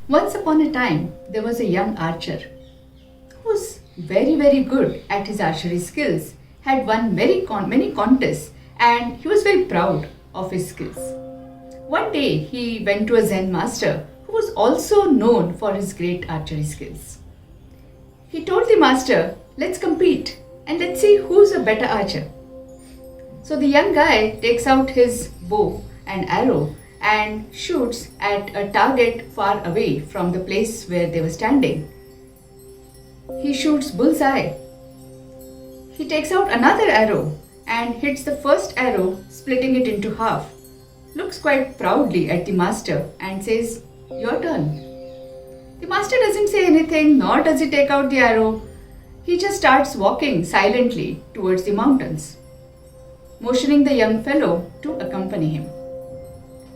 Once upon a time, there was a young archer who was very good at his archery skills, had won many contests, and he was very proud of his skills. One day, he went to a Zen master who was also known for his great archery skills. He told the master, "Let's compete and let's see who's a better archer." So the young guy takes out his bow and arrow and shoots at a target far away from the place where they were standing. He shoots bullseye. He takes out another arrow and hits the first arrow, splitting it into half. Looks quite proudly at the master and says, "Your turn." The master doesn't say anything, nor does he take out the arrow. He just starts walking silently towards the mountains, motioning the young fellow to accompany him.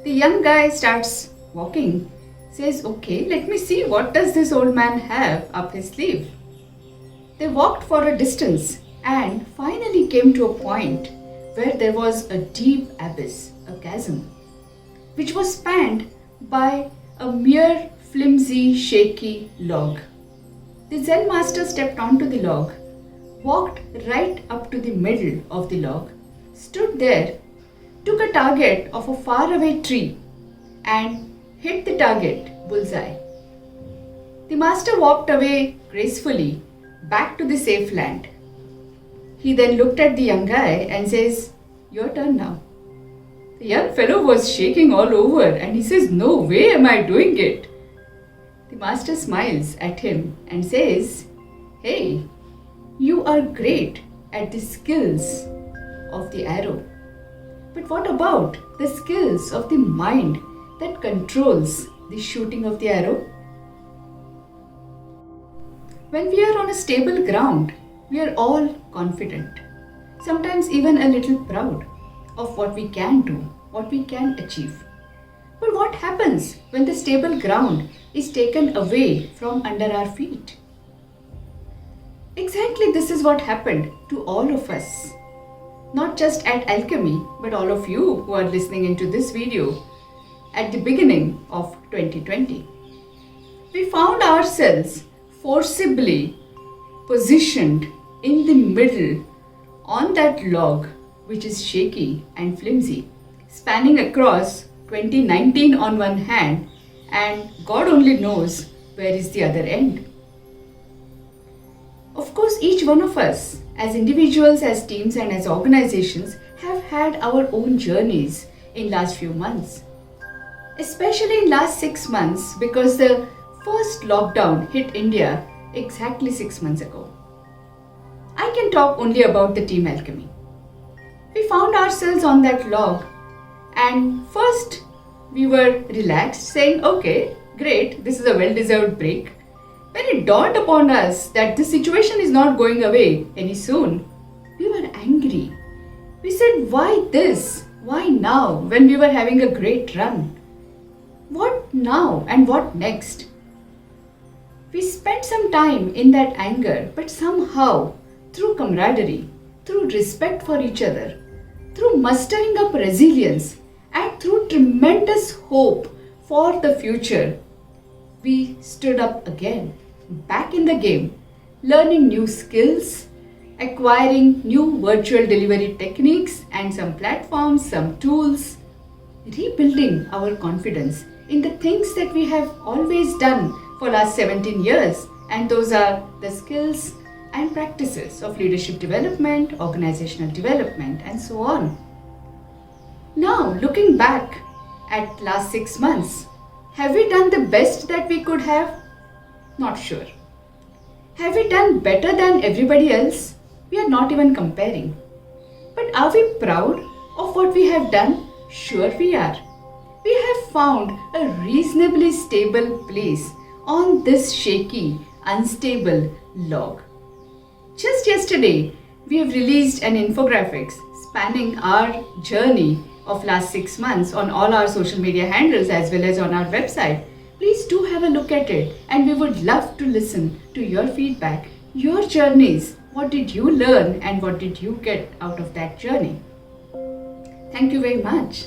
The young guy starts walking, says, "Okay, let me see what does this old man have up his sleeve." They walked for a distance and finally came to a point where there was a deep abyss, a chasm, which was spanned by a mere flimsy, shaky log. The Zen master stepped onto the log, walked right up to the middle of the log, stood there, took a target of a faraway tree and hit the target bullseye. The master walked away gracefully back to the safe land. He then looked at the young guy and says, "Your turn now." The young fellow was shaking all over and he says, "No way am I doing it." The master smiles at him and says, "Hey, you are great at the skills of the arrow. But what about the skills of the mind that controls the shooting of the arrow?" When we are on a stable ground, we are all confident, sometimes even a little proud of what we can do, what we can achieve. But what happens when the stable ground is taken away from under our feet? Exactly this is what happened to all of us. Not just at Alchemy, but all of you who are listening into this video at the beginning of 2020. We found ourselves forcibly positioned in the middle on that log, which is shaky and flimsy, spanning across 2019 on one hand and God only knows where is the other end. Of course, each one of us, as individuals, as teams and as organizations, have had our own journeys in last few months. Especially in last 6 months, because the first lockdown hit India exactly 6 months ago. I can talk only about the Team Alchemy. We found ourselves on that log and first we were relaxed, saying, "Okay, great, this is a well-deserved break." When it dawned upon us that the situation is not going away any soon, we were angry. We said, "Why this? Why now when we were having a great run? What now and what next?" We spent some time in that anger, but somehow, through camaraderie, through respect for each other, through mustering up resilience, and through tremendous hope for the future, we stood up again, back in the game, learning new skills, acquiring new virtual delivery techniques and some platforms, some tools, rebuilding our confidence in the things that we have always done for last 17 years, and those are the skills and practices of leadership development, organizational development, and so on. Now, looking back at last 6 months, have we done the best that we could have? Not sure. Have we done better than everybody else? We are not even comparing. But are we proud of what we have done? Sure we are. We have found a reasonably stable place on this shaky, unstable log. Just yesterday, we have released an infographic spanning our journey of last 6 months on all our social media handles as well as on our website. Please do have a look at it, and we would love to listen to your feedback, your journeys. What did you learn and what did you get out of that journey? Thank you very much.